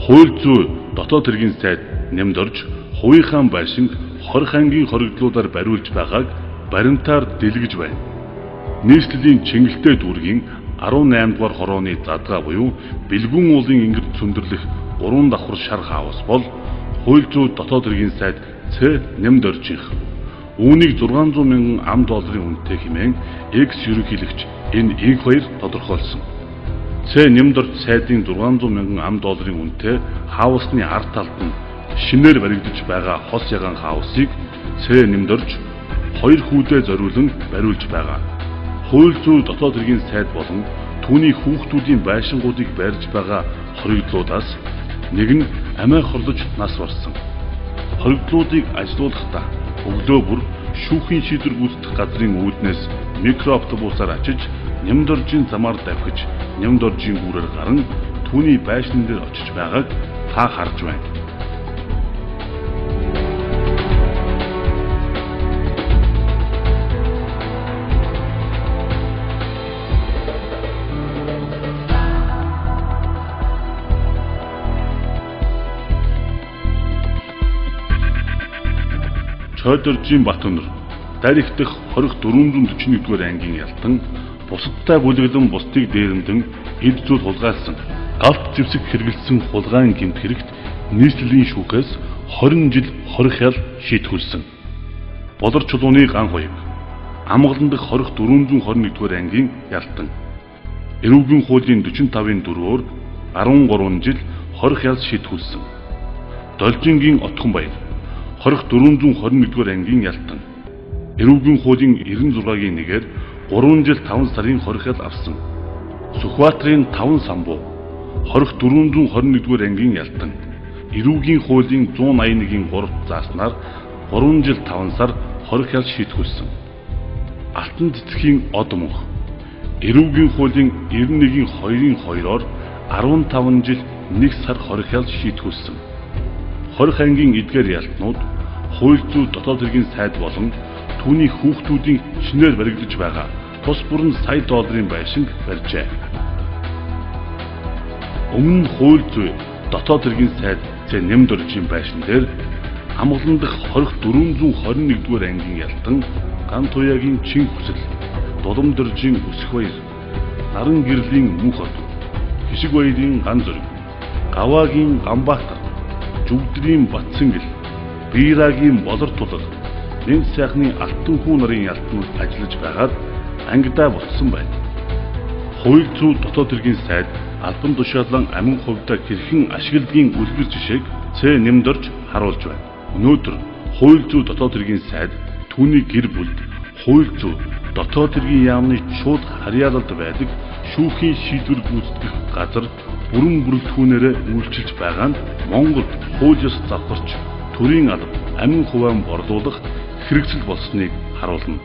хууль зүй дотоод хэргийн сайд нэмд орж хувийнхаа байшинг хорих ангийн хоригдлуудаар бариулж байгааг баримтаар дэлгэж байна. Нийслэлийн Чингэлтэй дүүргийн 18 дугаар хорооны задгаа буюу бэлгүүн уулын ингэрд цөндөрлөх 3 давхар шар хаус бол хууль зүй дотоод хэргийн сайд Ц нэмд оржийнх. Үүнийг 600 мянган ам долларын үнэтэй хэмээн экс ерөнхийлөгч энэ инх баяр тодорхойлсон. Ц нэмд орж сайдын 600 мянган ам долларын үнэтэй хаусны ард талд нь шинээр баригдаж байгаа хос ягаан хаусыг Ц нэмд орж 2 хүүдээ зориулан бариулж байгаа. Хууль зүй дотоод хэргийн сайд болон түүний хүүхдүүдийн байшингуудыг барьж байгаа хоригдлуудаас нэг нь амиа хорлож нас барсан. Хоригдлуудыг ажилуулахдаа өглөө бүр шүүхийн шийдвэр гүйцэтгэх газрын үүднээс микроавтобусаар очиж нэмд оржийн замаар давхиж нэмд оржийн гүүрээр гарan түүний байшин дээр очиж байгааг та харж байна. Чойдоржийн Батөнөр Дарих дэх 441-р ангийн ялтан бусадтай бүлэглэн бусдыг дээрэмдэн эд зүйл хулгайлсан галт зэвсэг хэрэгэлсэн хулгайн гэмт хэрэгт нийслэлийн шүүхээс 20 жил хорих ял шийтгүүлсэн. Болор чулууны ган хоёг амгалан дэх 421-р ангийн ялтан эрүүгийн хуулийн 45-ын 4-өөр 13 жил хорих ял шийтгүүлсэн. Должингийн Отхон баяр 421-р ангийн ялтан эрүүгийн хуулийн 96-гийн 1-ээр 3 жил 5 сарын хорих ял авсан. Сүхбаатарын 5 самбуу 421-р ангийн ялтан эрүүгийн хуулийн 181-ийн 3 зааснаар 3 жил 5 сар хорих ял шийтгүүлсэн. Алтан цэцгийн Од мөнх эрүүгийн хуулийн 91-ийн 2-ын 2-оор 15 жил 1 сар хорих ял шийтгүүлсэн. Хорих ангийн эдгээр ялтнууд хууль зүй дотоод хэргийн сайд болон түүний хүүхдүүдийн шинээр баригдаж байгаа тус бүрэн сая долларын байшинг барьжээ. Өмнө нь хууль зүй дотоод хэргийн сайд Ц нэмд оржийн байшин дээр амгалан дэх 421-р ангийн ялтан Ган Туяагийн Чин хүсэл, Дулам доржийн Өсөх баяр, Наран гэрлийн Мөнх од, Хишиг баярын Ган зүрэг, Гаваагийн Ганбаатар, Жүгдрийн Батсангэл, Бийрагийн Болор тулал, Нэн сайхны алтан хүү нарын ялтнууд ажиллаж байгаад ангидаа болцсон байна. Хууль зүй дотоод хэргийн сайд албан тушаалан амин хувьдаа хэрхэн ашигладгийн үлгэр жишээг Ц нэмд орж харуулж байна. Өнөөдөр хууль зүй дотоод хэргийн сайд түүний гэр бүлд хууль зүй дотоод хэргийн яамны шууд харьяалалд байдаг шүүхийн шийдвэр гүйцэтгэх газар бүрэн бүрэлдэхүүнээр үйлчилж байгаа нь Монголд хууль ёс завхарч төрийн алба амин хуваан борлуулах хэрэгсэл болсныг харуулна.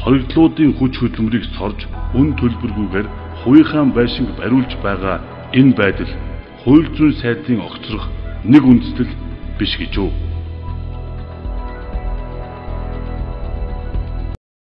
Хоригдлуудын хүч хөдөлмөрийг сорж үн төлбөргүйгээр хувийнхаа байшинг бариулж байгаа энэ байдал хууль зүйн сайдын огцрох нэг үндэслэл биш гэж үү?